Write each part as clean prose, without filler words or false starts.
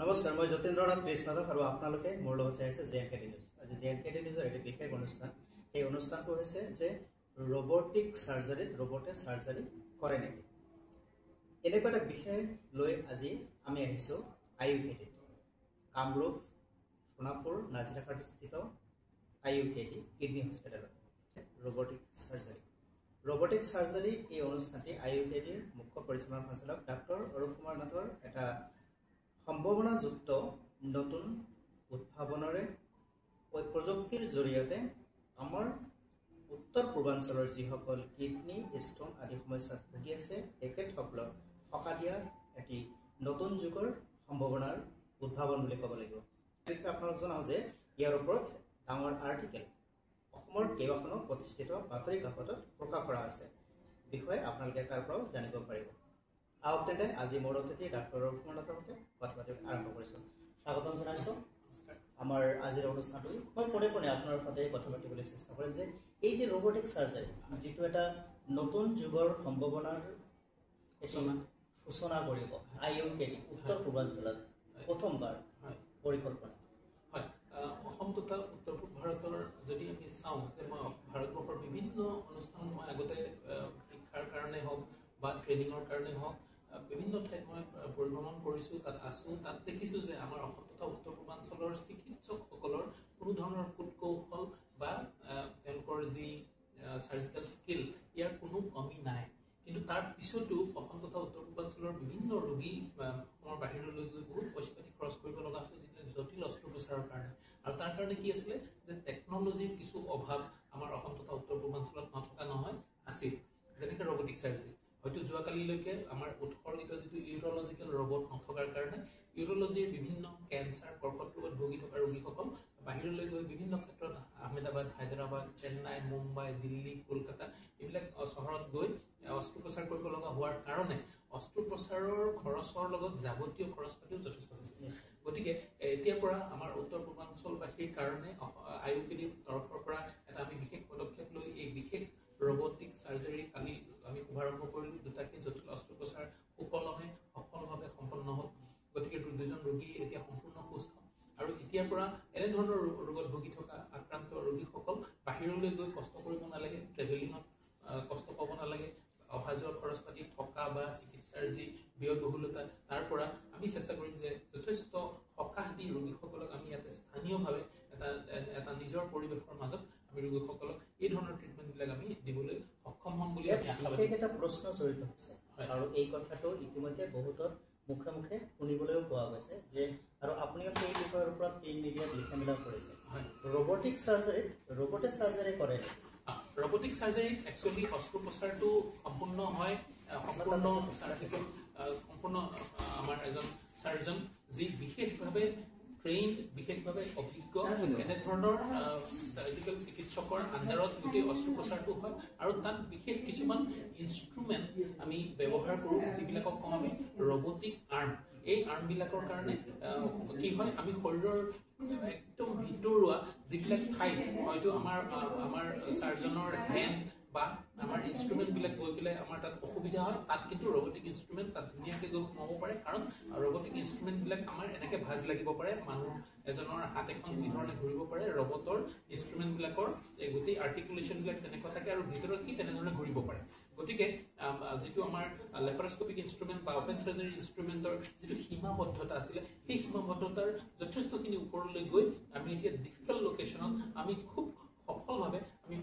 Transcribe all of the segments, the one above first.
নমস্কাৰ মই যতীন্দ্ৰনাথ কৃষ্ণদক আৰু আপোনালোকে মোৰ লগত চাই আছে জেএনকেডি নিউজ। আজি জেএনকেডি নিউজৰ এটা বিশেষ অনুষ্ঠান। এই অনুষ্ঠানটো হৈছে যে ৰবটিক সাৰ্জাৰীত ৰবটে সাৰ্জাৰী কৰে নেকি। এনেকুৱা এটা বিষয় লৈ আজি আমি আহিছো আইইউকেডি কামৰূপ সোণাপুৰ নাজিৰাঘাটস্থিত আইইউকেডি কিডনি হস্পিটেলত ৰবটিক সাৰ্জাৰী এই অনুষ্ঠানটি আইইউকেডিৰ মুখ্য পৰিচালনা সঞ্চালক ডাক্তৰ অৰূপ কুমাৰ নাথৰ এটা সম্ভাৱনাযুক্ত নতুন উদ্ভাৱনৰে প্ৰযুক্তিৰ জৰিয়তে আমাৰ উত্তৰ পূৰ্বাঞ্চলৰ যিসকল কিডনি ষ্টোন আদি সমস্যাত ভুগি আছে তেখেতসকলক সকাহ দিয়াৰ এটি নতুন যুগৰ সম্ভাৱনাৰ উদ্ভাৱন বুলি ক'ব লাগিব। আপোনালোক জনাওঁ যে ইয়াৰ ওপৰত ডাঙৰ আৰ্টিকেল অসমৰ কেইবাখনো প্ৰতিষ্ঠিত বাতৰি কাকতত প্ৰকাশ কৰা আছে। বিষয়ে আপোনালোকে তাৰ পৰাও জানিব পাৰিব। আহক তেন্তে আজি মোৰ অতিথি ডাক্তৰ অৰূপ কুমাৰ নাথৰ সৈতে কথা পাতি আৰম্ভ কৰিছোঁ। স্বাগতম জনাইছোঁ। আমাৰ আজিৰ অনুষ্ঠানটো মই পোনে আপোনাৰ সৈতে কথা পাতিবলৈ চেষ্টা কৰিম যে এই যে ৰবটিক সাৰ্জাৰী যিটো এটা নতুন যুগৰ সম্ভাৱনাৰ সূচনা কৰিব আইইউকেডি উত্তৰ পূৰ্বাঞ্চলত প্ৰথমবাৰ পৰিকল্পনা। হয়, অসম তথা উত্তৰ পূব ভাৰতৰ যদি আমি চাওঁ যে মই ভাৰতবৰ্ষৰ বিভিন্ন অনুষ্ঠানত মই আগতে শিক্ষাৰ কাৰণে হওক বা ট্ৰেইনিঙৰ কাৰণে হওক বিভিন্ন ঠাইত মই পৰিভ্ৰমণ কৰিছোঁ, তাত আছোঁ। তাত দেখিছোঁ যে আমাৰ অসম তথা উত্তৰ পূৰ্বাঞ্চলৰ চিকিৎসকসকলৰ কোনো ধৰণৰ কূটকৌশল বা তেওঁলোকৰ যি চাৰ্জিকেল স্কিল ইয়াৰ কোনো কমি নাই। কিন্তু তাৰ পিছতো অসম তথা উত্তৰ পূৰ্বাঞ্চলৰ বিভিন্ন ৰোগী অসমৰ বাহিৰলৈ গৈ বহুত পইচা পাতি খৰচ কৰিব লগা হয় জটিল অস্ত্ৰোপচাৰৰ কাৰণে। আৰু তাৰ কাৰণে কি আছিলে যে টেকনলজিৰ কিছু অভাৱ আমাৰ অসম তথা উত্তৰ পূৰ্বাঞ্চলত নথকা নহয় আছিল। যেনেকৈ ৰবটিক সাৰ্জাৰী হয়তো যোৱাকালিলৈকে আমাৰ উৎসৰ্গিত যিটো ইউৰলজিকেল ৰবট নথকাৰ কাৰণে ইউৰলজিৰ বিভিন্ন কেঞ্চাৰ কৰ্কট ৰোগত ভুগি থকা ৰোগীসকল বাহিৰলৈ গৈ বিভিন্ন ক্ষেত্ৰত আহমেদাবাদ, হায়দৰাবাদ, চেন্নাই, মুম্বাই, দিল্লী, কলকাতা এইবিলাক চহৰত গৈ অস্ত্ৰোপচাৰ কৰিব লগা হোৱাৰ কাৰণে অস্ত্ৰোপচাৰৰ খৰচৰ লগত যাৱতীয় খৰচ পাতিও যথেষ্ট হৈছে। গতিকে এতিয়াৰ পৰা আমাৰ উত্তৰ পূৰ্বাঞ্চলবাসীৰ কাৰণে আইইউকেডিৰ তৰফৰ পৰা এটা আমি বিশেষ পদক্ষেপ লৈ এই বিশেষ ৰবটিক সাৰ্জাৰী কালি আমি শুভাৰম্ভ কৰিলোঁ। দুটাকে জটিল অস্ত্ৰোপচাৰ সুকলমে সফলভাৱে সম্পন্ন হ'ল। গতিকে দুজন ৰোগী এতিয়া সম্পূৰ্ণ সুস্থ আৰু এতিয়াৰ পৰা এনেধৰণৰ ৰোগত ভুগি থকা আক্ৰান্ত ৰোগীসকল বাহিৰলৈ গৈ কষ্ট কৰিব নালাগে, ট্ৰেভেলিঙত কষ্ট পাব নালাগে, অহা যোৱাৰ খৰচ পাতি থকা বা চিকিৎসাৰ যি ব্যয়বহুলতা তাৰ পৰা আমি চেষ্টা কৰিম যে যথেষ্ট সকাহ দি ৰোগীসকলক আমি ইয়াতে স্থানীয়ভাৱে এটা নিজৰ পৰিৱেশৰ মাজত আমি ৰোগীসকলক এই ধৰণৰ ট্ৰিটমেণ্টবিলাক আমি দিবলৈ সক্ষম হ'ম বুলি আমি আশাবাদী। এটা প্ৰশ্ন জড়িত হৈছে আৰু এই কথাটো ইতিমধ্যে বহুতৰ মুখে মুখে শুনিবলৈও পোৱা গৈছে যে আৰু আপুনিও সেই বিষয়ৰ ওপৰত প্ৰিণ্ট মিডিয়াত লিখা মেলা কৰিছে। ৰবটিক সাৰ্জাৰী কৰে। ৰবটিক সাৰ্জাৰীত একচুৱেলি অস্ত্ৰোপচাৰটো সম্পূৰ্ণ হয় সম্পূৰ্ণ সাৰ্জিকেল সম্পূৰ্ণ আমাৰ এজন চাৰ্জন যি বিশেষভাৱে ট্ৰেইনড, বিশেষভাৱে অভিজ্ঞ এনেধৰণৰ চাৰ্জিকেল চিকিৎসকৰ আণ্ডাৰত গোটেই অস্ত্ৰোপচাৰটো হয়। আৰু তাত বিশেষ কিছুমান ইনষ্ট্ৰুমেণ্ট আমি ব্যৱহাৰ কৰোঁ যিবিলাকক কওঁ আমি ৰবটিক আৰ্ম। এই আৰ্মবিলাকৰ কাৰণে কি হয় আমি শৰীৰৰ একদম ভিতৰুৱা যিবিলাক ঠাইত হয়তো আমাৰ চাৰ্জনৰ হেণ্ড বা আমাৰ ইনষ্ট্ৰুমেণ্টবিলাক গৈ পেলাই আমাৰ তাত অসুবিধা হয়, তাত কিন্তু ৰবটিক ইনষ্ট্ৰুমেণ্ট তাত ধুনীয়াকৈ গৈ সোমাব পাৰে। কাৰণ ৰবটিক ইনষ্ট্ৰুমেণ্টবিলাক আমাৰ এনেকৈ ভাজ লাগিব পাৰে, মানুহ এজনৰ হাত এখন যিধৰণে ঘূৰিব পাৰে ৰবটৰ ইনষ্ট্ৰুমেণ্টবিলাকৰ এই গোটেই আৰ্টিকুলেশ্যনবিলাক তেনেকুৱা থাকে আৰু ভিতৰত কি তেনেধৰণে ঘূৰিব পাৰে। গতিকে যিটো আমাৰ লেপাৰস্কপিক ইনষ্ট্ৰুমেণ্ট বা অপেন চাৰ্জাৰী ইনষ্ট্ৰুমেণ্টৰ যিটো সীমাবদ্ধতা আছিলে সেই সীমাবদ্ধতাৰ যথেষ্টখিনি ওপৰলৈ গৈ আমি এতিয়া ডিফিকাল্ট লোকেশ্যনত আমি খুব সফলভাৱে আমি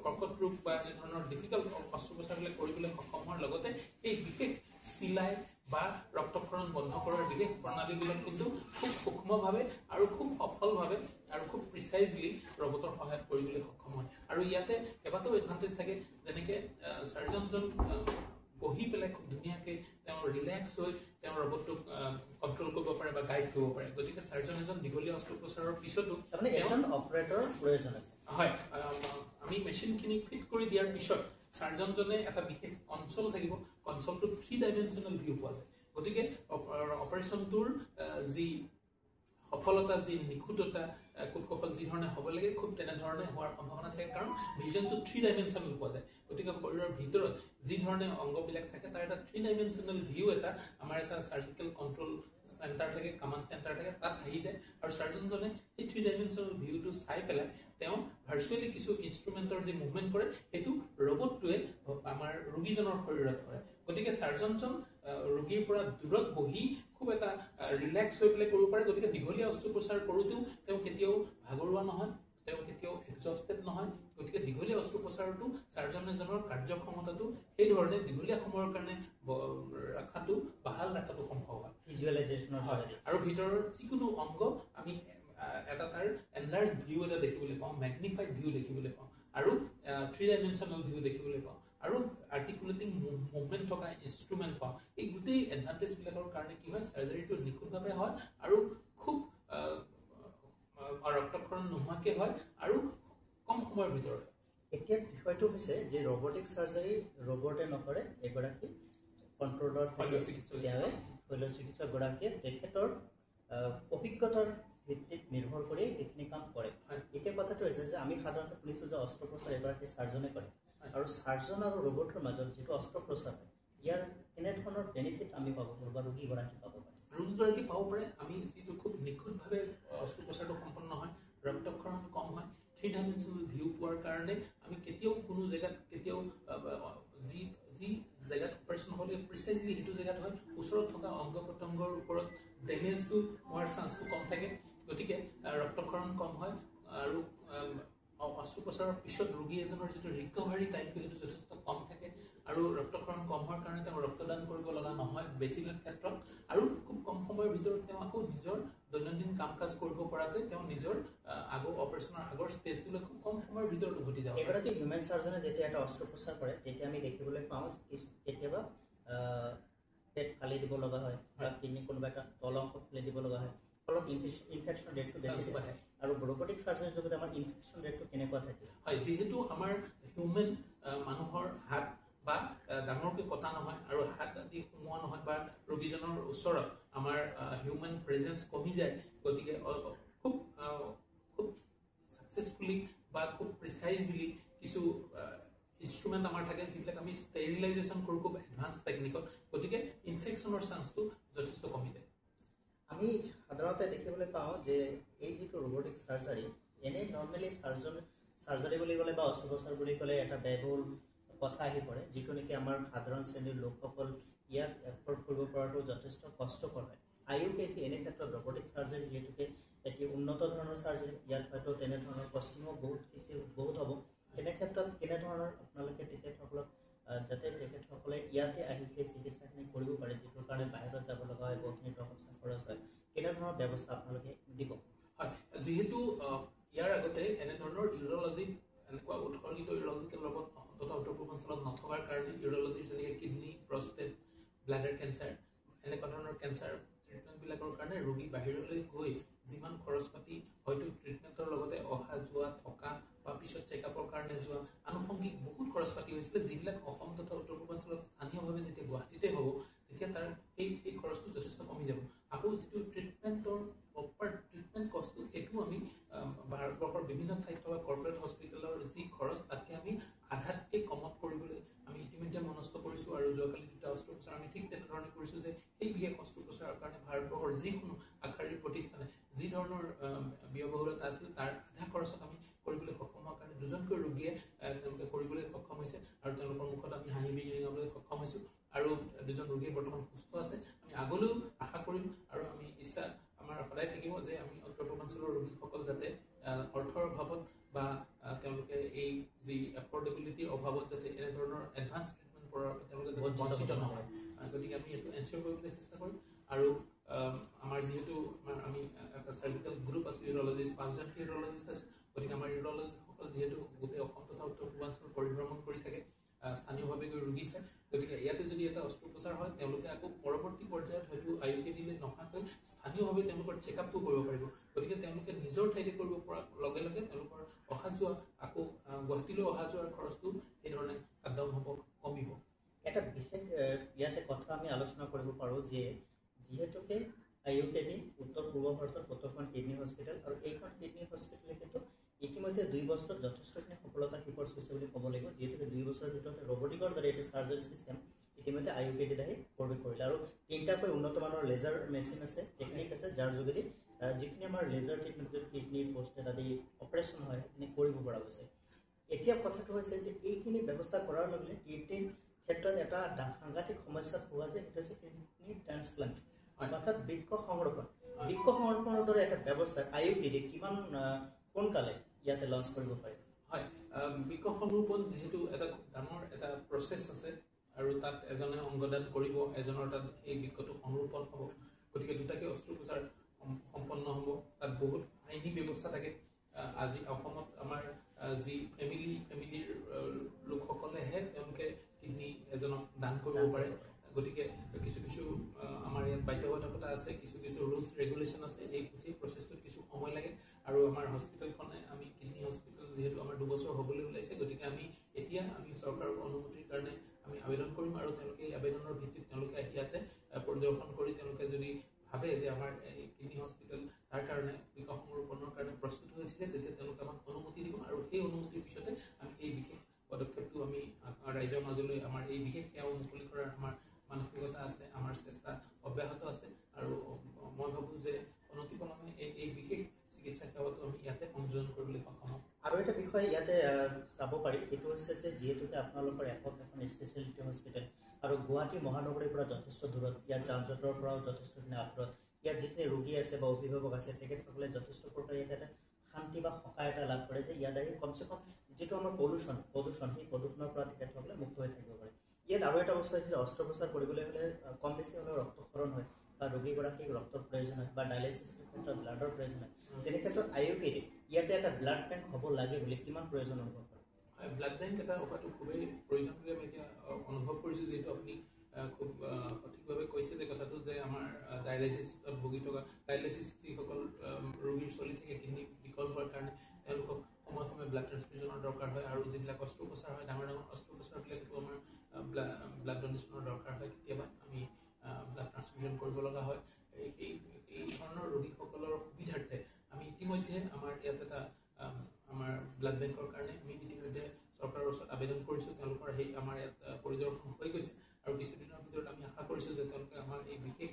কৰ্কট ৰোগ বা এনেধৰণৰ ডিফিকাল্ট অস্ত্ৰোপচাৰবিলাক কৰিবলৈ সক্ষম হোৱাৰ লগতে এই বিশেষ চিলাই বা ৰক্তক্ষৰণ বন্ধ কৰাৰ বিশেষ প্ৰণালীবিলাক কিন্তু খুব সূক্ষ্মভাৱে আৰু খুব সফলভাৱে আৰু খুব প্ৰিচাইজলি ৰবটৰ সহায়ত কৰিবলৈ সক্ষম হয়। আৰু ইয়াতে কেইবাটাও এডভান্টেজ থাকে, যেনেকৈ চাৰ্জনজন বহি পেলাই খুব ধুনীয়াকৈ তেওঁ ৰিলেক্স হৈ তেওঁ ৰবটটোক কণ্ট্ৰল কৰিব পাৰে বা গাইড কৰিব পাৰে। গতিকে চাৰ্জন এজন দীঘলীয়া অস্ত্ৰোপচাৰৰ পিছতো এজন অপাৰেটৰৰ প্ৰয়োজন আছে। হয়, আমি মেচিনখিনি ফিট কৰি দিয়াৰ পিছত চাৰ্জনজনে এটা বিশেষ কনচল থাকিব, কনচলটোত 3 ডাইমেনশ্যনেল ভিউ পোৱা যায়। গতিকে অপাৰেশ্যনটোৰ যি সফলতা যি নিখুঁততা কুটকৌশল যি ধৰণে হ'ব লাগে খুব তেনেধৰণে হোৱাৰ সম্ভাৱনা থাকে কাৰণ ভিজনটো 3 ডাইমেনশ্যনেল পোৱা যায় গতিকে শৰীৰৰ ভিতৰত যি ধৰণে অংগবিলাক থাকে তাৰ এটা 3 ডাইমেনশ্যনেল ভিউ এটা আমাৰ এটা সাৰ্জিকেল কন্ট্ৰোল চেণ্টাৰ থাকে কমাণ্ড চেণ্টাৰ থাকে তাত আহি যায় আৰু সাৰ্জনজনে এই 3 ডাইমেনশ্যনেল ভিউটো চাই পেলাই তেওঁ ভাৰ্চুৱেলি কিছু ইনষ্ট্ৰুমেণ্টৰ যি মুভমেণ্ট কৰে সেইটো ৰবটটোৱে আমাৰ ৰোগীজনৰ শৰীৰত কৰে গতিকে সাৰ্জনজন ৰোগীৰ পৰা দূৰত বহি খুব এটা ৰিলেক্স হৈ পেলাই কৰিব পাৰে গতিকে দীঘলীয়া অস্ত্ৰোপচাৰ কৰোঁতেও তেওঁ কেতিয়াও ভাগৰুৱা নহয় তেওঁ কেতিয়াও এক্সস্টেড নহয় গতিকে দীঘলীয়া অস্ত্ৰোপচাৰটো সাৰ্জন এজনৰ কাৰ্যক্ষমতাটো সেই ধৰণে দীঘলীয়া সময়ৰ কাৰণে ৰাখাটো বাহাল ৰাখাটো সম্ভৱ হয় ভিজুৱেলাইজেশ্যনৰ হয় আৰু ভিতৰৰ যিকোনো অংগ আমি এটা তাৰ এনলাৰ্জ ভিউ এটা দেখিবলৈ পাওঁ ম্যাগনিফাইড ভিউ দেখিবলৈ পাওঁ আৰু 3 ডাইমেনশ্যনেল ভিউ দেখিবলৈ পাওঁ আৰু আৰ্টিকুলেটিং মুভমেণ্ট থকা ইনষ্ট্ৰুমেণ্ট পাওঁ এই গোটেই এডভান্টেজবিলাকৰ কাৰণে কি হয় সাৰ্জাৰীটো নিখুঁতভাৱে হয় আৰু খুব ৰক্তক্ষৰণ নোহোৱাকৈ হয় আৰু কম সময়ৰ ভিতৰত এতিয়া বিষয়টো হৈছে যে ৰবটিক সাৰ্জাৰী ৰবটে নকৰে এগৰাকী কন্ট্ৰোলৰ শল্য চিকিৎসকগৰাকীয়ে তেখেতৰ অভিজ্ঞতাৰ ভিত্তিত নিৰ্ভৰ কৰি এইখিনি কাম কৰে এতিয়া কথাটো হৈছে যে আমি সাধাৰণতে শুনিছোঁ যে অস্ত্ৰোপচাৰ এগৰাকী সাৰ্জনে কৰে আৰু সাৰ্জন আৰু ৰবটৰ মাজত যিটো অস্ত্ৰোপচাৰ ইয়াৰ কেনেধৰণৰ বেনিফিট আমি পাব পাৰোঁ বা ৰোগীগৰাকী পাব পাৰোঁ ৰোগীগৰাকী পাব পাৰে আমি যিটো খুব নিখুঁতভাৱে অস্ত্ৰোপচাৰটো সম্পন্ন হয় ৰক্তক্ষৰণ কম হয় 3 ডাইমেনশ্যনেল ভিউ পোৱাৰ কাৰণে আমি কেতিয়াও কোনো জেগাত কেতিয়াও যি জেগাত অপাৰেশ্যন হ'লে প্ৰিচাইজলি সেইটো জেগাত হয় ওচৰত থকা অংগ প্ৰত্যংগৰ ওপৰত ডেমেজটো হোৱাৰ চান্সটো কম থাকে গতিকে ৰক্তক্ষৰণ কম হয় আৰু অস্ত্ৰোপচাৰৰ পিছত ৰোগী এজনৰ যিটো ৰিকভাৰী টাইমটো সেইটো যথেষ্ট কম থাকে আৰু ৰক্তক্ষৰণ কম হোৱাৰ কাৰণে তেওঁ ৰক্তদান কৰিব লগা নহয় বেছিভাগ ক্ষেত্ৰত আৰু খুব কম সময়ৰ ভিতৰত তেওঁ আকৌ নিজৰ দৈনন্দিন কাম কাজ কৰিব পৰাকৈ তেওঁ নিজৰ আগৰ অপাৰেশ্যনৰ আগৰ ষ্টেজটোলৈ খুব কম সময়ৰ ভিতৰত উভতি যাব এগৰাকী হিউমেন সাৰ্জনে যেতিয়া এটা অস্ত্ৰোপচাৰ কৰে তেতিয়া আমি দেখিবলৈ পাওঁ কেতিয়াবা পেট ফালি দিব লগা হয় বা কিডনি কোনোবা এটা তল অংশ ফালি দিব লগা হয় ফলত ইনফেকশ্যন ৰেটটো বেছি বাঢ়ে আৰু ৰবটিক সাৰ্জাৰীৰ যোগেদি আমাৰ ইনফেকশ্যন ৰেটটো কেনেকুৱা থাকে হয় যিহেতু আমাৰ হিউমেন মানুহৰ হাত বা ডাঙৰকৈ কটা নহয় আৰু হাত আদি সোমোৱা নহয় বা ৰোগীজনৰ ওচৰত আমাৰ হিউমেন প্ৰেজেন্স কমি যায় গতিকে খুব সাকসেসফুলি বা খুব প্ৰিচাইজলি কিছু ইনষ্ট্ৰুমেণ্ট আমাৰ থাকে যিবিলাক আমি ষ্টেৰিলাইজেশ্যন কৰোঁ খুব এডভান্স টেকনিকত গতিকে ইনফেকশ্যনৰ চান্সটো যথেষ্ট কমি যায় আমি সাধাৰণতে দেখিবলৈ পাওঁ যে এই যিটো ৰবটিক সাৰ্জাৰী এনেই নৰ্মেলি সাৰ্জাৰী বুলি ক'লে বা অস্ত্ৰোপচাৰ বুলি ক'লে এটা ব্যয়বহুল কথা আহি পৰে যিটো নেকি আমাৰ সাধাৰণ শ্ৰেণীৰ লোকসকল ইয়াক এফৰ্ড কৰিব পৰাটো যথেষ্ট কষ্টকৰ হয় IUKT এনে ক্ষেত্ৰত ৰবটিক সাৰ্জাৰী যিহেতুকে এটি উন্নত ধৰণৰ সাৰ্জাৰী ইয়াত হয়তো তেনেধৰণৰ কষ্টিঙো বহুত হ'ব এনে ক্ষেত্ৰত কেনেধৰণৰ আপোনালোকে তেখেতসকলক যাতে তেখেতসকলে ইয়াতে আহি সেই চিকিৎসাখিনি কৰিব পাৰে যিটোৰ কাৰণে বাহিৰত যাব লগা হয় বহুতখিনি টকা খৰচ হয় কেনেধৰণৰ ব্যৱস্থা আপোনালোকে দিব হয় যিহেতু ইয়াৰ আগতে এনেধৰণৰ ইউৰলজি এনেকুৱা উৎসৰ্গিত ইউৰলজিকেল ৰোগত তথা উত্তৰ পূৰ্বাঞ্চলত নথকাৰ কাৰণে ইউৰলজিৰ যেনেকৈ কিডনি প্ৰষ্টেট ব্লাডাৰ কেঞ্চাৰ এনেকুৱা ধৰণৰ কেঞ্চাৰ ট্ৰিটমেণ্টবিলাকৰ কাৰণে ৰোগী বাহিৰলৈ গৈ যিমান খৰচ পাতি হয়তো ট্ৰিটমেণ্টৰ লগতে অহা যোৱা থকা বা পিছত চেকআপৰ কাৰণে যোৱা আনুষংগিক বহুত খৰচ পাতি হৈছিলে যিবিলাক অসম তথা উত্তৰ পূৰ্বাঞ্চলত স্থানীয়ভাৱে যেতিয়া গুৱাহাটীতে হ'ব তেতিয়া তাৰ সেই খৰচটো যথেষ্ট কমি যাব আকৌ যিটো ট্ৰিটমেণ্টৰ প্ৰপাৰ ট্ৰিটমেণ্ট কষ্টটো সেইটো আমি ভাৰতবৰ্ষৰ বিভিন্ন ঠাইত থকা কৰ্পৰেট হস্পিটেলৰ যি খৰচ তাতকৈ আমি আধাতকৈ কমত কৰিবলৈ আমি ইতিমধ্যে মনস্থ কৰিছোঁ আৰু যোৱাকালি দুটা অস্ত্ৰোপচাৰ আমি ঠিক তেনেধৰণে কৰিছোঁ যে সেই বিশেষ অস্ত্ৰোপচাৰৰ কাৰণে ভাৰতবৰ্ষৰ যিকোনো আগশাৰীৰ প্ৰতিষ্ঠানে যি ধৰণৰ ব্যয়বহুলতা আছিল তাৰ আধা খৰচত আমি কৰিবলৈ সক্ষম হোৱাৰ কাৰণে দুজনকৈ ৰোগীয়ে তেওঁলোকে কৰিবলৈ সক্ষম হৈছে আৰু তেওঁলোকৰ মুখত আমি হাঁহি বিৰিঙাবলৈ সক্ষম হৈছোঁ আৰু দুজন ৰোগী বৰ্তমান সুস্থ আছে আমি আগলৈও আশা কৰিম আৰু আমি ইচ্ছা আমাৰ সদায় থাকিব যে আমি উত্তৰ পূৰ্বাঞ্চলৰ ৰোগীসকল যাতে অৰ্থৰ অভাৱত বা তেওঁলোকে এই যি এফৰ্ডেবিলিটিৰ অভাৱত যাতে এনেধৰণৰ এডভান্স ট্ৰিটমেণ্ট কৰাৰ তেওঁলোকে বঞ্চিত নহয় গতিকে আমি এইটো এনচিয়ৰ কৰিবলৈ চেষ্টা কৰিম আৰু আমাৰ যিহেতু আমি এটা চাৰ্জিকেল গ্ৰুপ আছোঁ ইউৰলজিষ্ট 5জনকৈ ইউৰলজিষ্ট আছোঁ গতিকে আমাৰ ইউৰলজিষ্টসকল যিহেতু গোটেই অসম তথা উত্তৰ পূৰ্বাঞ্চল পৰিভ্ৰমণ কৰি থাকে স্থানীয়ভাৱে গৈ ৰোগী চায় গতিকে ইয়াতে যদি এটা অস্ত্ৰোপচাৰ হয় তেওঁলোকে আকৌ পৰৱৰ্তী পৰ্যায়ত হয়তো IUKT নহাকৈ স্থানীয়ভাৱে তেওঁলোকৰ চেকআপটো কৰিব পাৰিব গতিকে তেওঁলোকে নিজৰ ঠাইতে কৰিব পৰা লগে লগে তেওঁলোকৰ অহা যোৱা আকৌ গুৱাহাটীলৈ অহা যোৱাৰ খৰচটো সেইধৰণে কাট ডাউন হ'ব কমিব এটা বিশেষ ইয়াতে কথা আমি আলোচনা কৰিব পাৰোঁ যে যিহেতুকে IUKD উত্তৰ পূৰ্ব ভাৰতৰ প্ৰথমখন কিডনী হস্পিটেল আৰু এইখন কিডনী হস্পিটেলে কিন্তু ইতিমধ্যে 2 বছৰত যথেষ্টখিনি সফলতা শিখৰ চুইছে বুলি ক'ব লাগিব যিহেতু 2 বছৰৰ ভিতৰতে ৰবটিকৰ দৰে এটা সাৰ্জাৰী সিস্টেম ইতিমধ্যে IUKD দাহি প্ৰৱেশ কৰিলে আৰু তিনিটাকৈ উন্নত মানৰ লেজাৰ মেচিন আছে টেকনিক আছে যাৰ যোগেদি যিখিনি আমাৰ লেজাৰ ট্ৰিটমেণ্ট কিডনী পোষ্টেট আদি অপাৰেশ্যন হয় সেইখিনি কৰিব পৰা গৈছে এতিয়া কথাটো হৈছে যে এইখিনি ব্যৱস্থা কৰাৰ লগে কিডনীৰ ক্ষেত্ৰত এটা সাংঘাতিক সমস্যা পোৱা যায় সেইটো হৈছে কিডনী ট্ৰান্সপ্লান্ট অৰ্থাৎ বৃক্ক সংৰক্ষণৰ দৰে এটা ব্যৱস্থা IUKD কিমান কোনকালে ইয়াতে লঞ্চ কৰিব পাৰে হয় বৃক্ক সংৰোপণ যেহেতু এটা খুব ডাঙৰ এটা প্ৰচেছ আছে আৰু তাত এজনে অংগদান কৰিব এজনৰ তাত এই বৃক্কটো সংৰোপণ হ'ব গতিকে দুটাকে অস্ত্ৰোপচাৰ সম্পন্ন হ'ব তাত বহুত আইনী ব্যৱস্থা থাকে আজি অসমত আমাৰ যি ফেমিলিৰ লোকসকলেহে তেওঁলোকে কিডনী এজনক দান কৰিব পাৰে গতিকে কিছু আমাৰ ইয়াত বাধ্যবাধকতা আছে কিছু ৰুলছ ৰেগুলেশ্যন আছে এই প্ৰচেছটোত কিছু সময় লাগে আৰু আমাৰ হস্পিটেলখনে আমি কিডনী হস্পিটেল যেহেতু আমাৰ 2 বছৰ হ'বলৈ ওলাইছে গতিকে আমি এতিয়া আমি চৰকাৰৰ অনুমতিৰ কাৰণে আমি আবেদন কৰিম আৰু তেওঁলোকে এই আবেদনৰ ভিত্তিত তেওঁলোকে ইয়াতে পৰিদৰ্শন কৰি তেওঁলোকে যদি ভাবে যে আমাৰ এই কিডনী হস্পিটেল তাৰ কাৰণে বৃক্ক সংৰোপণৰ কাৰণে প্ৰস্তুত হৈ উঠিছে তেতিয়া তেওঁলোকে আমাক অনুমতি দিব আৰু সেই অনুমতিৰ পিছতে আমি এই বিশেষ পদক্ষেপটো আমি ৰাইজৰ মাজলৈ আমাৰ এই বিশেষ সেৱা মুকলি কৰাৰ আমাৰ মানসিকতা আছে আমাৰ চেষ্টা অব্যাহত আছে আৰু মই ভাবোঁ যে অনতিপলমে এই বিশেষ চিকিৎসা সেৱাটো আমি ইয়াতে সংযোজন কৰিবলৈ সক্ষম হ'ম আৰু এটা বিষয় ইয়াতে চাব পাৰি সেইটো হৈছে যে যিহেতুকে আপোনালোকৰ এখন স্পেচিয়েলিটি হস্পিটেল আৰু গুৱাহাটী মহানগৰীৰ পৰা যথেষ্ট দূৰত ইয়াত যান জঁটৰ পৰাও যথেষ্টখিনি আঁতৰত ইয়াত যিখিনি ৰোগী আছে বা অভিভাৱক আছে তেখেতসকলে যথেষ্ট প্ৰকাৰে ইয়াত এটা শান্তি বা সকাহ এটা লাভ কৰে যে ইয়াত আহি কমচে কম যিটো আমাৰ প্ৰদূষণ সেই প্ৰদূষণৰ পৰা তেখেতসকলে মুক্ত হৈ থাকিব পাৰে ইয়াত আৰু এটা বস্তু হৈছে যে অস্ত্ৰোপচাৰ কৰিবলৈ হ'লে কম বেছি হ'লেও ৰক্তক্ষৰণ হয় বা ৰোগীগৰাকীক ৰক্তৰ প্ৰয়োজন হয় বা ডায়ালাইচিছৰ ক্ষেত্ৰত ব্লাডৰ প্ৰয়োজন হয় তেনে ক্ষেত্ৰত IUKD ইয়াতে এটা ব্লাড বেংক হ'ব লাগে বুলি কিমান প্ৰয়োজন অনুভৱ কৰে ব্লাড বেংক এটা হোৱাটো খুবেই প্ৰয়োজন বুলি আমি এতিয়া অনুভৱ কৰিছোঁ যিহেতু আপুনি খুব সঠিকভাৱে কৈছে যে কথাটো যে আমাৰ ডায়ালাইচিছত ভুগি থকা ডায়ালাইচিছ যিসকল ৰোগীৰ চলি থাকে কিডনী বিকল হোৱাৰ কাৰণে তেওঁলোকক সময়ে সময়ে ব্লাড ট্ৰান্সফিউজনৰ দৰকাৰ হয় আৰু যিবিলাক অস্ত্ৰোপচাৰ হয় ডাঙৰ অস্ত্ৰোপচাৰবিলাকতো আমাৰ ব্লাড ডনেশ্যনৰ দৰকাৰ হয় কেতিয়াবা আমি ব্লাড ট্ৰান্সফিউজন কৰিব লগা হয় এই ধৰণৰ ৰোগীসকলৰ সুবিধাৰ্থে আমি ইতিমধ্যে আমাৰ ইয়াত এটা আমাৰ ব্লাড বেংকৰ কাৰণে আমি ইতিমধ্যে চৰকাৰৰ ওচৰত আবেদন কৰিছোঁ তেওঁলোকৰ সেই আমাৰ ইয়াত পৰিদৰ্শন হৈ গৈছে আৰু কিছুদিনৰ ভিতৰত আমি আশা কৰিছোঁ যে তেওঁলোকে আমাৰ এই বিশেষ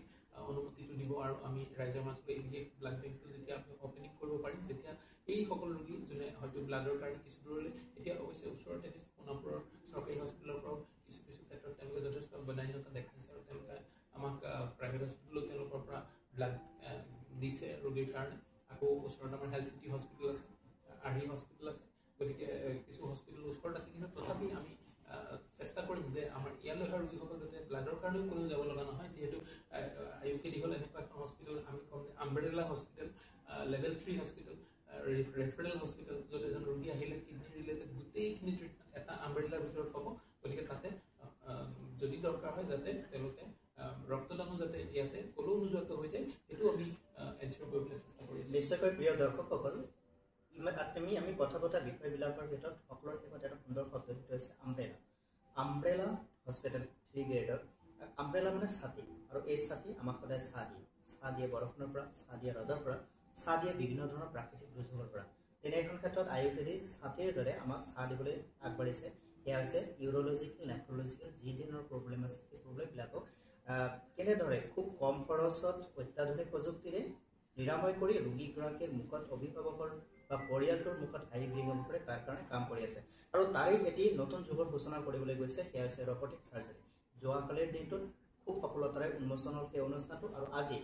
অনুমতিটো দিব আৰু আমি ৰাইজৰ মাজলৈ এই বিশেষ ব্লাড বেংকটো যেতিয়া আমি অপেনিং কৰিব পাৰিম তেতিয়া এই সকলো ৰোগী যোনে হয়তো ব্লাডৰ কাৰণে কিছু দূৰলৈ এতিয়া অৱশ্যে ওচৰতে সোণাপুৰৰ চৰকাৰী হস্পিটেলৰ পৰাও কিছু ক্ষেত্ৰত তেওঁলোকে যথেষ্ট বদান্যতা দেখাইছে আৰু তেওঁলোকে আমাক প্ৰাইভেট হস্পিটেলত তেওঁলোকৰ পৰা ব্লাড দিছে ৰোগীৰ কাৰণে আকৌ ওচৰত আমাৰ হেল্থ চিটি হস্পিটেল আছে আৰ্হি হস্পিটেল আছে গতিকে কিছু হস্পিটেল ওচৰত আছে কিন্তু তথাপি আমি চেষ্টা কৰিম যে আমাৰ ইয়ালৈ অহা ৰোগীসকল যাতে ব্লাডৰ কাৰণেও কোনো যাব লগা নহয় যিহেতু IUKD হ'ল এনেকুৱা এখন হস্পিটেল আমি ক'ম যে umbrella hospital level 3 hospital referral hospital য'ত এজন ৰোগী আহিলে কিডনি ৰিলেটেড গোটেইখিনি ট্ৰিটমেণ্ট এটা আমব্ৰেলাৰ ভিতৰত হ'ব গতিকে তাতে যদি দৰকাৰ হয় যাতে তেওঁলোকে ৰক্তদানো যাতে ইয়াতে ক'লেও নোযোৱাকৈ হৈ যায় সেইটো আমি এনচিয়ৰ কৰিবলৈ চেষ্টা কৰি আছোঁ নিশ্চয়কৈ প্ৰিয় দৰ্শকসকল আমি কথা পতা বিষয়বিলাকৰ ভিতৰত সকলোৰে শেষত এটা সুন্দৰ শব্দ সেইটো হৈছে আমব্ৰেলা হস্পিটেল 3 গ্ৰেডৰ আমব্ৰেলা মানে ছাতি আৰু এই ছাতি আমাক সদায় ছাঁ দিয়ে বৰষুণৰ পৰা ছাঁ দিয়ে ৰ'দৰ পৰা ছাঁ দিয়ে বিভিন্ন ধৰণৰ প্ৰাকৃতিক দুৰ্যোগৰ পৰা তেনে এখন ক্ষেত্ৰত IUKD ছাতিৰ দৰে আমাক ছাঁ দিবলৈ আগবাঢ়িছে সেয়া হৈছে ইউৰলজিকেল নেফ্ৰলজিকেল যি ধৰণৰ প্ৰব্লেম আছে সেই প্ৰব্লেমবিলাকক কেনেদৰে খুব কম খৰচত অত্যাধুনিক প্ৰযুক্তিৰে নিৰাময় কৰি ৰোগীগৰাকীৰ মুখত অভিভাৱকৰ বা পৰিয়ালটোৰ মুখত হাঁহি বিৰিঙাব পাৰে তাৰ কাৰণে কাম কৰি আছে আৰু তাই এটি নতুন যুগৰ সূচনা কৰিবলৈ গৈছে সেয়া হৈছে ৰবটিক চাৰ্জাৰী যোৱাকালিৰ দিনটোত খুব সফলতাৰে উন্মোচনৰ সেই অনুষ্ঠানটো আৰু আজি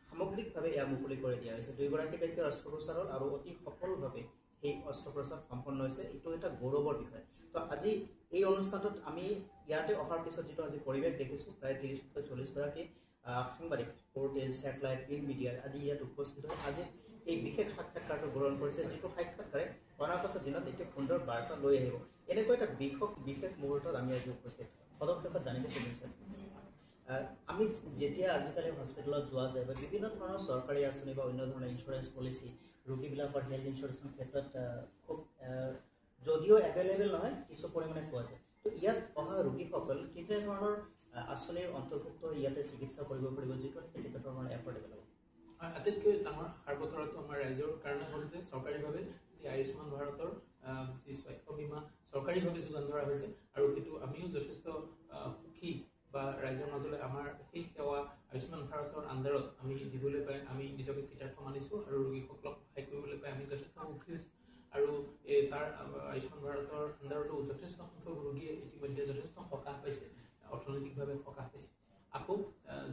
সামগ্ৰিকভাৱে এয়া মুকলি কৰি দিয়া হৈছে 2 গৰাকী ব্যক্তিৰ অস্ত্ৰোপচাৰৰ আৰু অতি সফলভাৱে সেই অস্ত্ৰোপচাৰ সম্পন্ন হৈছে এইটো এটা গৌৰৱৰ বিষয় তো আজি এই অনুষ্ঠানটোত আমি ইয়াতে অহাৰ পিছত যিটো আজি পৰিৱেশ দেখিছোঁ প্ৰায় 30-40 গৰাকী সাংবাদিক পোৰ্টেল ছেটেলাইট প্ৰিণ্ট মিডিয়া আদি ইয়াত উপস্থিত হৈ আজি এই বিশেষ সাক্ষাৎকাৰটো গ্ৰহণ কৰিছে যিটো সাক্ষাৎকাৰে অনাগত দিনত এটি সুন্দৰ বাৰ্তা লৈ আহিব এনেকুৱা এটা বিশেষ মুহূৰ্তত আমি আজি উপস্থিত পদক্ষেপত জানিব খুজিছে আমি যেতিয়া আজিকালি হস্পিটেলত যোৱা যায় বা বিভিন্ন ধৰণৰ চৰকাৰী আঁচনি বা অন্য ধৰণৰ ইঞ্চুৰেঞ্চ পলিচি ৰোগীবিলাকৰ হেল্থ ইঞ্চুৰেঞ্চৰ ক্ষেত্ৰত খুব যদিও এভেইলেবল নহয় কিছু পৰিমাণে পোৱা যায় তো ইয়াত অহা ৰোগীসকল কেনে ধৰণৰ আঁচনিৰ অন্তৰ্ভুক্ত ইয়াতে চিকিৎসা কৰিব পাৰিব যিটো তেখেতৰ কাৰণে এফৰ্ডেবল হ'ব আটাইতকৈ ডাঙৰ আশাৰ বতৰাটো আমাৰ ৰাইজৰ কাৰণে হ'ল যে চৰকাৰীভাৱে এই আয়ুষ্মান ভাৰতৰ যি স্বাস্থ্য বীমা চৰকাৰীভাৱে যোগান ধৰা হৈছে আৰু সেইটো আমিও যথেষ্ট সুখী বা ৰাইজৰ মাজলৈ আমাৰ সেই সেৱা আয়ুষ্মান ভাৰতৰ আণ্ডাৰত আমি দিবলৈ পাই আমি নিজকে কৃতাৰ্থ মানিছোঁ আৰু ৰোগীসকলক সহায় কৰিবলৈ পাই আমি যথেষ্ট সুখী হৈছোঁ আৰু তাৰ আয়ুষ্মান ভাৰতৰ আণ্ডাৰতো যথেষ্ট সংখ্যক ৰোগীয়ে ইতিমধ্যে যথেষ্ট সকাহ পাইছে অৰ্থনৈতিকভাৱে সকাহ পাইছে আকৌ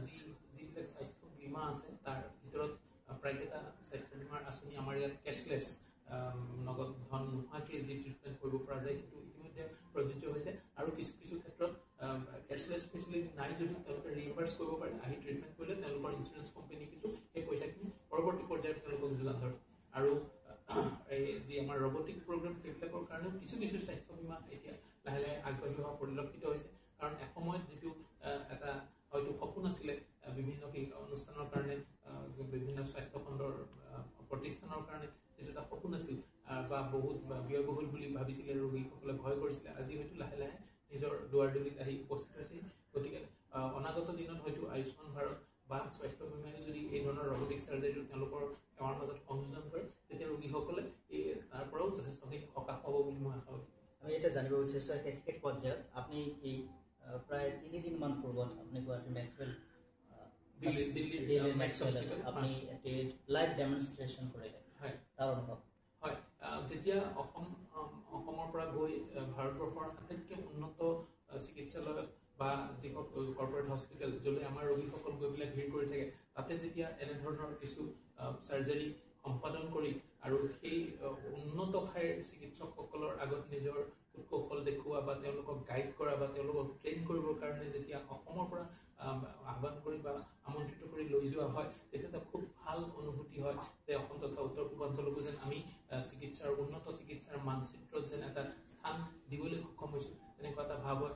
যিবিলাক স্বাস্থ্য বীমা আছে তাৰ ভিতৰত প্ৰায়কেইটা স্বাস্থ্য বীমাৰ আঁচনি আমাৰ ইয়াত কেছলেছ নগদ ধন নোহোৱাকৈ যি ট্ৰিটমেণ্ট কৰিব পৰা যায় সেইটো ইতিমধ্যে প্ৰযোজ্য হৈছে আৰু কিছু কিছু ক্ষেত্ৰত কেছলেছ ফেচিলিটি নাই যদিও তেওঁলোকে ৰিইম্বাৰ্ছ কৰিব পাৰে আহি ট্ৰিটমেণ্ট কৰিলে তেওঁলোকৰ ইঞ্চুৰেঞ্চ কোম্পানী কিন্তু সেই পইচাখিনি পৰৱৰ্তী পৰ্যায়ত তেওঁলোকক যোগান ধৰে আৰু এই যি আমাৰ ৰবটিক প্ৰগ্ৰেম সেইবিলাকৰ কাৰণেও কিছু কিছু স্বাস্থ্য বীমা এতিয়া লাহে লাহে আগবাঢ়ি অহা পৰিলক্ষিত হৈছে কাৰণ এসময়ত যিটো এটা হয়তো সপোন আছিলে বিভিন্ন অনুষ্ঠানৰ কাৰণে বিভিন্ন স্বাস্থ্য খণ্ডৰ প্ৰতিষ্ঠানৰ কাৰণে যিটো এটা সপোন আছিল বা বহুত ব্যয়বহুল বুলি ভাবিছিলে ৰোগীসকলে ভয় কৰিছিলে আজি হয়তো লাহে লাহে নিজৰ দুৱাৰদলিত আহি উপস্থিত হৈছে গতিকে অনাগত দিনত হয়তো আয়ুষ্মান ভাৰত বা স্বাস্থ্য বীমাই যদি এই ধৰণৰ ৰবটিক চাৰ্জাৰীটো তেওঁলোকৰ সেৱাৰ মাজত সংযোজন কৰে তেতিয়া ৰোগীসকলে এই তাৰ পৰাও যথেষ্টখিনি সকাহ পাব বুলি মই আশা কৰোঁ আমি এটা জানিব বিচাৰিছোঁ শেষ পৰ্যায়ত আপুনি এই প্ৰায় 3 দিনমান পূৰ্বত আপুনি গুৱাহাটী মেক্সৱেল দিল্লীৰ মেক্সৱেল আপুনি এটি লাইভ ডেমনষ্ট্ৰেশ্যন কৰিলে হয় তাৰ অনুভৱ হয় যেতিয়া অসমৰ পৰা গৈ ভাৰতবৰ্ষৰ আটাইতকৈ উন্নত চিকিৎসালয়ত বা যিখন কৰ্পৰেট হস্পিটেল য'লৈ আমাৰ ৰোগীসকল গৈ পেলাই ভিৰ কৰি থাকে তাতে যেতিয়া এনেধৰণৰ কিছু চাৰ্জাৰী সম্পাদন কৰি আৰু সেই উন্নত ঠাইৰ চিকিৎসকসকলৰ আগত নিজৰ কৌশল দেখুওৱা বা তেওঁলোকক গাইড কৰা বা তেওঁলোকক ট্ৰেইন কৰিবৰ কাৰণে যেতিয়া অসমৰ পৰা আহ্বান কৰি বা আমন্ত্ৰিত কৰি লৈ যোৱা হয় তেতিয়া এটা খুব ভাল অনুভূতি হয় যে অসম তথা উত্তৰ পূৰ্বাঞ্চলকো যেন আমি চিকিৎসাৰ উন্নত চিকিৎসাৰ মানচিত্ৰত যেন এটা স্থান দিবলৈ সক্ষম হৈছোঁ তেনেকুৱা এটা ভাৱ হয়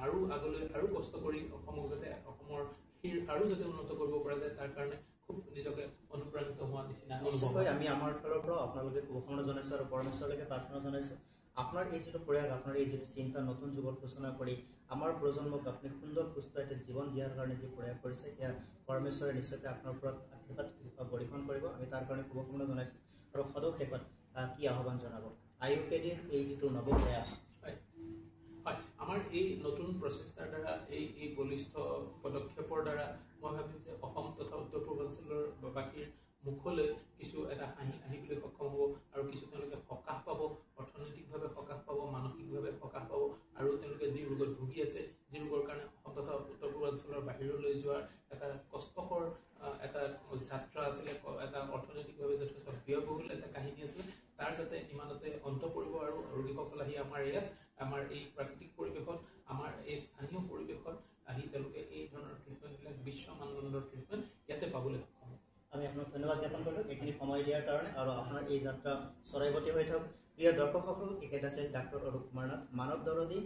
আৰু আগলৈ আৰু কষ্ট কৰি অসমক যাতে অসমৰ আৰু যাতে উন্নত কৰিব পৰা যায় তাৰ কাৰণে খুব নিজকে অনুপ্ৰাণিত হোৱা নিচিনা নিশ্চয়কৈ আমি আমাৰ ফালৰ পৰা আপোনালোকে শুভকামনা জনাইছোঁ আৰু পৰমেশ্বৰলৈকে প্ৰাৰ্থনা জনাইছোঁ আপোনাৰ এই যিটো প্ৰয়াস আপোনাৰ এই যিটো চিন্তা নতুন যুগত সূচনা কৰি আমাৰ প্ৰজন্মক আপুনি সুন্দৰ সুস্থ এটা জীৱন দিয়াৰ কাৰণে যি প্ৰয়াস কৰিছে সেয়া পৰমেশ্বৰে নিশ্চয়কৈ আপোনাৰ ওপৰত আশীৰ্বাদ বৰ্ষণ কৰিব আমি তাৰ কাৰণে শুভকামনা জনাইছোঁ আৰু সদৌ শেষত কি আহ্বান জনাব IUPADৰ এই যিটো নৱ প্ৰয়াস হয় আমাৰ এই নতুন প্ৰচেষ্টাৰ দ্বাৰা এই বলিষ্ঠ পদক্ষেপৰ দ্বাৰা মই ভাবিম যে অসম তথা উত্তৰ পূৰ্বাঞ্চলৰ বাসীৰ মুখলৈ কিছু এটা হাঁহি আহিবলৈ সক্ষম হ'ব আৰু কিছু তেওঁলোকে সকাহ পাব অৰ্থনৈতিকভাৱে সকাহ পাব মানসিকভাৱে সকাহ পাব আৰু তেওঁলোকে যি ৰোগত ভুগি আছে যি ৰোগৰ কাৰণে অসম তথা উত্তৰ পূৰ্বাঞ্চলৰ বাহিৰলৈ যোৱাৰ এটা কষ্টকৰ এটা যাত্ৰা আছিলে এটা অৰ্থনৈতিকভাৱে যথেষ্ট ব্যয়বহুল এটা কাহিনী আছিলে তাৰ যাতে ইমানতে অন্ত পৰিব আৰু ৰোগীসকল আহি আমাৰ ইয়াত আমাৰ এই প্ৰাকৃতিক পৰিৱেশত আমাৰ এই স্থানীয় পৰিৱেশত আহি তেওঁলোকে এই ধৰণৰ ট্ৰিটমেণ্টবিলাক বিশ্ব মানদণ্ডৰ ট্ৰিটমেণ্ট ইয়াতে পাবলৈ সক্ষম আমি আপোনাক ধন্যবাদ জ্ঞাপন কৰিলোঁ এইখিনি সময় দিয়াৰ কাৰণে আৰু আপোনাৰ এই যাত্ৰা চৰাইবতী হৈ থাকক প্ৰিয় দৰ্শকসকল এখেত আছিল ডাক্তৰ অৰূপ কুমাৰ নাথ মানৱ দৰদী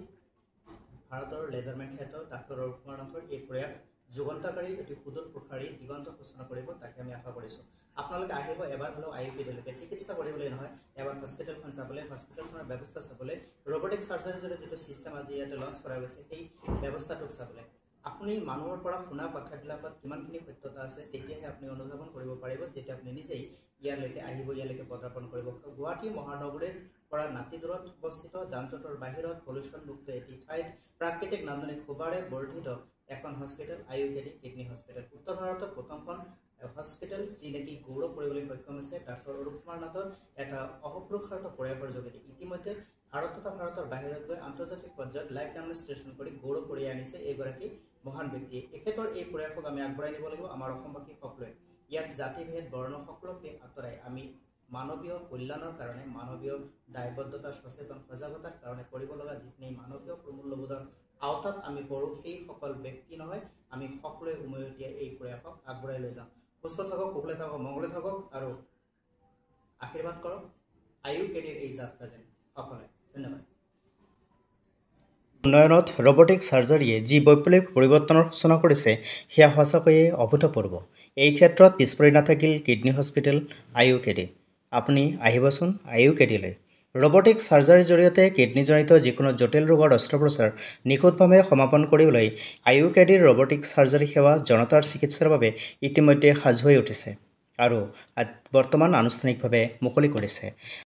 ভাৰতৰ লেজাৰমেন খ্যাত ডাক্তৰ অৰূপ কুমাৰ নাথৰ এই প্ৰয়াস যুগান্তকাৰী এটি সুদূৰ প্ৰসাৰী দিগন্ত সূচনা কৰিব তাকে আমি আশা কৰিছোঁ আপোনালোকে আহিব এবাৰ হ'লেও IUPADলৈকে চিকিৎসা কৰিবলৈ নহয় এবাৰ হস্পিটেলখন চাবলৈ হস্পিটেলখনৰ ব্যৱস্থা চাবলৈ ৰবটিক চাৰ্জাৰীৰ যিটো ছিষ্টেম আজি ইয়াতে লঞ্চ কৰা গৈছে সেই ব্যৱস্থাটোক চাবলৈ আপুনি মানুহৰ পৰা শুনা কথাবিলাকত কিমানখিনি সত্যতা আছে তেতিয়াহে আপুনি অনুধাৱন কৰিব পাৰিব যেতিয়া আপুনি নিজেই ইয়ালৈকে আহিব ইয়ালৈকে পদাৰ্পণ কৰিব গুৱাহাটী মহানগৰীৰ পৰা নাতি দূৰত অৱস্থিত যান জঁটৰ বাহিৰত পলিউশ্যনমুক্ত এটি ঠাইত প্ৰাকৃতিক নান্দনিক শোভাৰে বৰ্ধিত এখন হস্পিটেল IUPAD কিডনী হস্পিটেল উত্তৰ ভাৰতৰ প্ৰথমখন হস্পিটেল যি নেকি গৌৰৱ কৰিবলৈ সক্ষম হৈছে ডাক্তৰ অৰূপ কুমাৰ নাথৰ এটা অহোপুৰুষাৰ্থ প্ৰয়াসৰ যোগেদি ইতিমধ্যে ভাৰত তথা ভাৰতৰ বাহিৰত গৈ আন্তৰ্জাতিক পৰ্যায়ত লাইভ ডেমনষ্ট্ৰেশ্যন কৰি গৌৰৱ কঢ়িয়াই আনিছে এইগৰাকী মহান ব্যক্তিয়ে এখেতৰ এই প্ৰয়াসক আমি আগবঢ়াই নিব লাগিব আমাৰ অসমবাসী সকলোৱে ইয়াত জাতিভেদ বৰ্ণ সকলোকে আঁতৰাই আমি মানৱীয় কল্যাণৰ কাৰণে মানৱীয় দায়বদ্ধতা সচেতন সজাগতাৰ কাৰণে কৰিব লগা যিখিনি মানৱীয় প্ৰমূল্যবোধৰ আওতাত আমি কৰোঁ সেই সকল ব্যক্তি নহয় আমি সকলোৱে উমৈহতীয়া এই প্ৰয়াসক আগবঢ়াই লৈ যাওঁ সুস্থ থাকক কুশলে থাকক মংগলে থাকক আৰু আশীৰ্বাদ কৰক IUPADৰ এই যাত্ৰা যেন সকলোৱে ধন্যবাদ উন্নয়নত ৰবটিক চাৰ্জাৰীয়ে যি বৈপ্লৱিক পৰিৱৰ্তনৰ সূচনা কৰিছে সেয়া সঁচাকৈয়ে অভূতপূৰ্ব এই ক্ষেত্ৰত পিছপৰি নাথাকিল কিডনী হস্পিটেল IUPAD আপুনি আহিবচোন IUPADলৈ ৰবটিক চাৰ্জাৰীৰ জৰিয়তে কিডনীজনিত যিকোনো জটিল ৰোগৰ অস্ত্ৰোপচাৰ নিখুঁতভাৱে সমাপন কৰিবলৈ IUKDৰ ৰবটিক চাৰ্জাৰী সেৱা জনতাৰ চিকিৎসাৰ বাবে ইতিমধ্যে সাজু হৈ উঠিছে আৰু বৰ্তমান আনুষ্ঠানিকভাৱে মুকলি কৰিছে।